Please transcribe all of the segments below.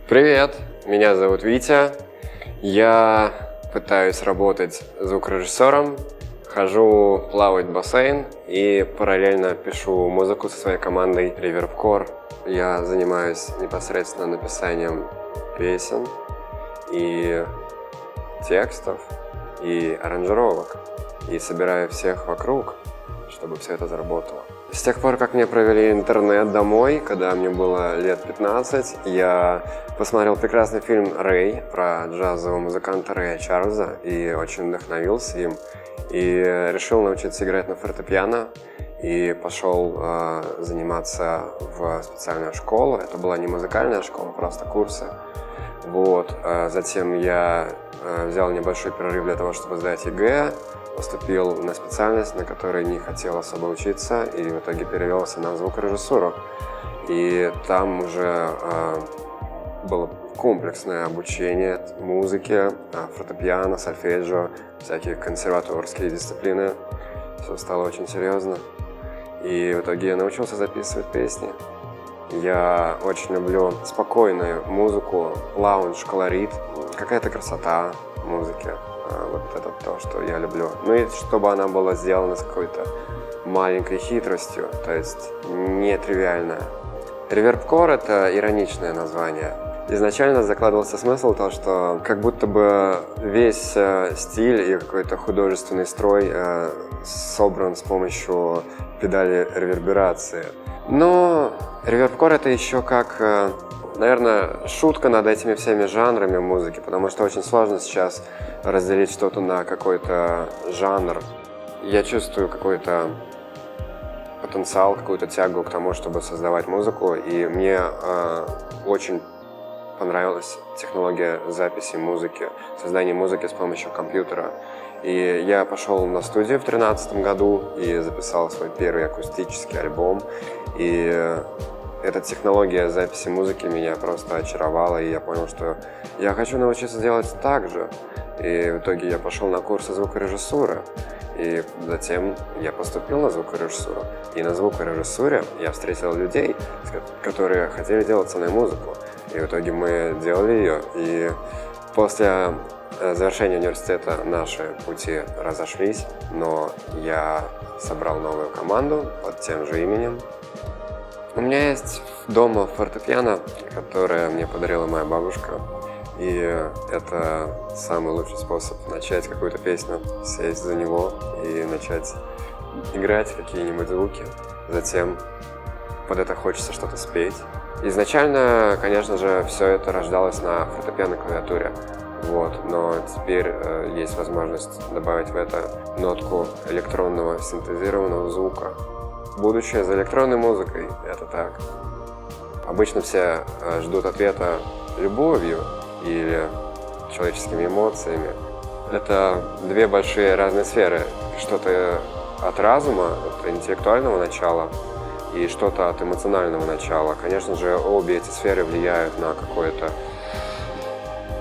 Привет, меня зовут Витя. Я пытаюсь работать звукорежиссером, хожу плавать в бассейн и параллельно пишу музыку со своей командой ReverbCore. Я занимаюсь непосредственно написанием песен и текстов, и аранжировок, и собираю всех вокруг, чтобы все это заработало. С тех пор, как мне провели интернет домой, когда мне было лет 15, я посмотрел прекрасный фильм «Рэй» про джазового музыканта Рэя Чарльза и очень вдохновился им. И решил научиться играть на фортепиано и пошел заниматься в специальную школу. Это была не музыкальная школа, просто курсы. Затем я взял небольшой перерыв для того, чтобы сдать ЕГЭ. Поступил на специальность, на которой не хотел особо учиться, и в итоге перевелся на звукорежиссуру. И там уже было комплексное обучение музыке, фортепиано, сольфеджио, всякие консерваторские дисциплины. Все стало очень серьезно. И в итоге я научился записывать песни. Я очень люблю спокойную музыку, лаунж, колорит, какая-то красота музыки. Вот это то, что я люблю. Ну и чтобы она была сделана с какой-то маленькой хитростью, то есть не тривиальная. ReverbCore — это ироничное название. Изначально закладывался смысл то, что как будто бы весь стиль и какой-то художественный строй собран с помощью педали реверберации. Но ReverbCore — это еще как, наверное, шутка над этими всеми жанрами музыки, потому что очень сложно сейчас разделить что-то на какой-то жанр. Я чувствую какой-то потенциал, какую-то тягу к тому, чтобы создавать музыку, и мне очень понравилась технология записи музыки, создания музыки с помощью компьютера. И я пошел на студию в 2013 году и записал свой первый акустический альбом. И эта технология записи музыки меня просто очаровала, и я понял, что я хочу научиться делать так же. И в итоге я пошел на курсы звукорежиссуры, и затем я поступил на звукорежиссуру. И на звукорежиссуре я встретил людей, которые хотели делать со мной музыку. И в итоге мы делали ее, и после завершения университета наши пути разошлись, но я собрал новую команду под тем же именем. У меня есть дома фортепиано, которое мне подарила моя бабушка. И это самый лучший способ начать какую-то песню, сесть за него и начать играть какие-нибудь звуки. Затем под это хочется что-то спеть. Изначально, конечно же, все это рождалось на фортепиано клавиатуре. Но теперь есть возможность добавить в это нотку электронного синтезированного звука. Будущее за электронной музыкой — это так. Обычно все ждут ответа любовью или человеческими эмоциями. Это две большие разные сферы. Что-то от разума, от интеллектуального начала, и что-то от эмоционального начала. Конечно же, обе эти сферы влияют на какое-то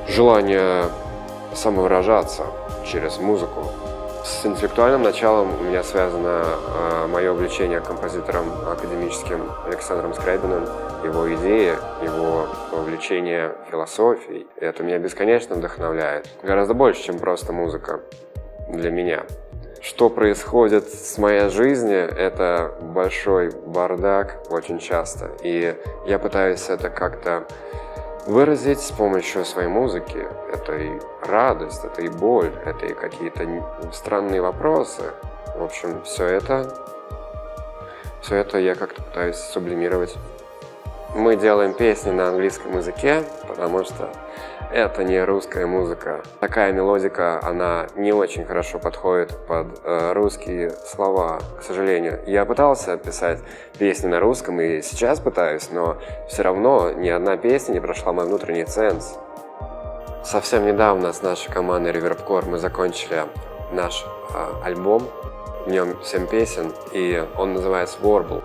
желание самовыражаться через музыку. С интеллектуальным началом у меня связано мое увлечение композитором академическим Александром Скрябиным, его идеи, его увлечение философией. И это меня бесконечно вдохновляет. Гораздо больше, чем просто музыка для меня. Что происходит с моей жизнью, это большой бардак очень часто. И я пытаюсь это как-то выразить с помощью своей музыки. Это и радость, это и боль, это и какие-то странные вопросы. В общем, все это я как-то пытаюсь сублимировать. Мы делаем песни на английском языке, потому что это не русская музыка. Такая мелодика, она не очень хорошо подходит под русские слова, к сожалению. Я пытался писать песни на русском и сейчас пытаюсь, но все равно ни одна песня не прошла мой внутренний ценз. Совсем недавно с нашей командой ReverbCore мы закончили наш альбом. В нем 7 песен, и он называется Warble.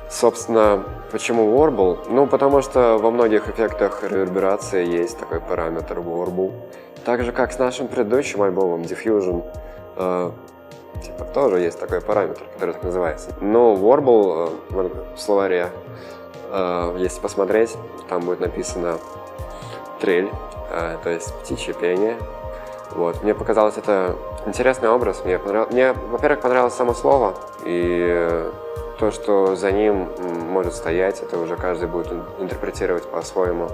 Собственно, почему Warble? Потому что во многих эффектах реверберации есть такой параметр Warble. Так же, как с нашим предыдущим альбомом Diffusion, тоже есть такой параметр, который так называется. Но Warble в словаре, если посмотреть, там будет написано трель, то есть птичье пение. Вот. Мне показалось это интересный образ. Мне, во-первых, понравилось само слово, и то, что за ним может стоять, это уже каждый будет интерпретировать по-своему.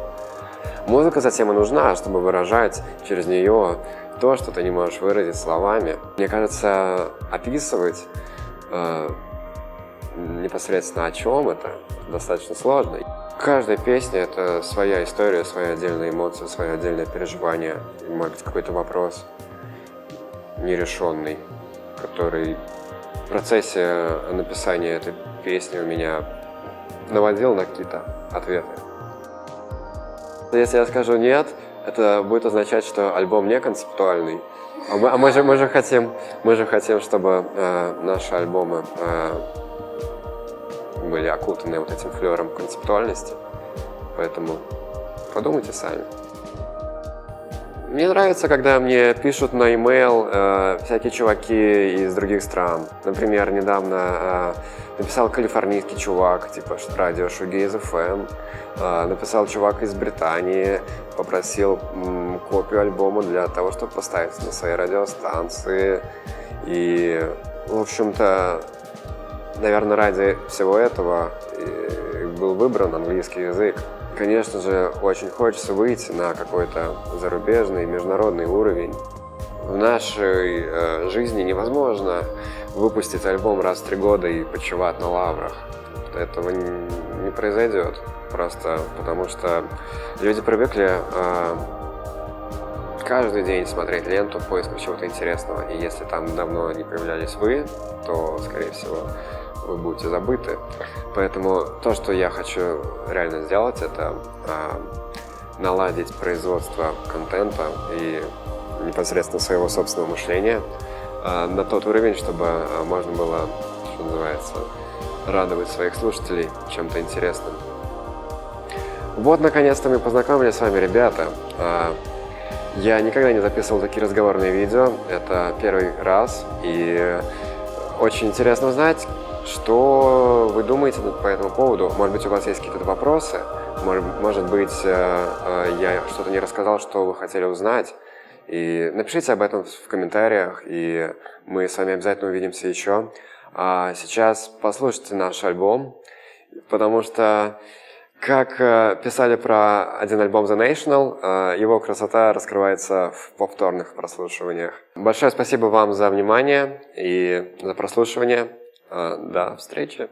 Музыка затем и нужна, чтобы выражать через нее то, что ты не можешь выразить словами. Мне кажется, описывать непосредственно о чем это достаточно сложно. Каждая песня — это своя история, своя отдельная эмоция, свое отдельное переживание, может быть, какой-то вопрос нерешенный, который в процессе написания этой песни у меня наводил на какие-то ответы. Если я скажу «нет», это будет означать, что альбом не концептуальный. А мы же хотим, чтобы наши альбомы были окутаны вот этим флером концептуальности. Поэтому подумайте сами. Мне нравится, когда мне пишут на e-mail всякие чуваки из других стран. Например, недавно написал калифорнийский чувак, типа радио Shoegaze FM. Написал чувак из Британии, попросил копию альбома для того, чтобы поставить на своей радиостанции. И, в общем-то, наверное, ради всего этого был выбран английский язык. Конечно же, очень хочется выйти на какой-то зарубежный, международный уровень. В нашей жизни невозможно выпустить альбом раз в 3 года и почивать на лаврах. Этого не произойдет. Просто потому что люди привыкли каждый день смотреть ленту в поисках чего-то интересного. И если там давно не появлялись вы, то, скорее всего, вы будете забыты. Поэтому то, что я хочу реально сделать, это наладить производство контента и непосредственно своего собственного мышления на тот уровень, чтобы можно было, что называется, радовать своих слушателей чем-то интересным. Вот, наконец-то мы познакомились с вами, ребята. Я никогда не записывал такие разговорные видео, это первый раз, и очень интересно узнать, что вы думаете по этому поводу. Может быть, у вас есть какие-то вопросы, может быть, я что-то не рассказал, что вы хотели узнать. И напишите об этом в комментариях, и мы с вами обязательно увидимся еще. А сейчас послушайте наш альбом, потому что, как писали про один альбом The National, его красота раскрывается в повторных прослушиваниях. Большое спасибо вам за внимание и за прослушивание. До встречи!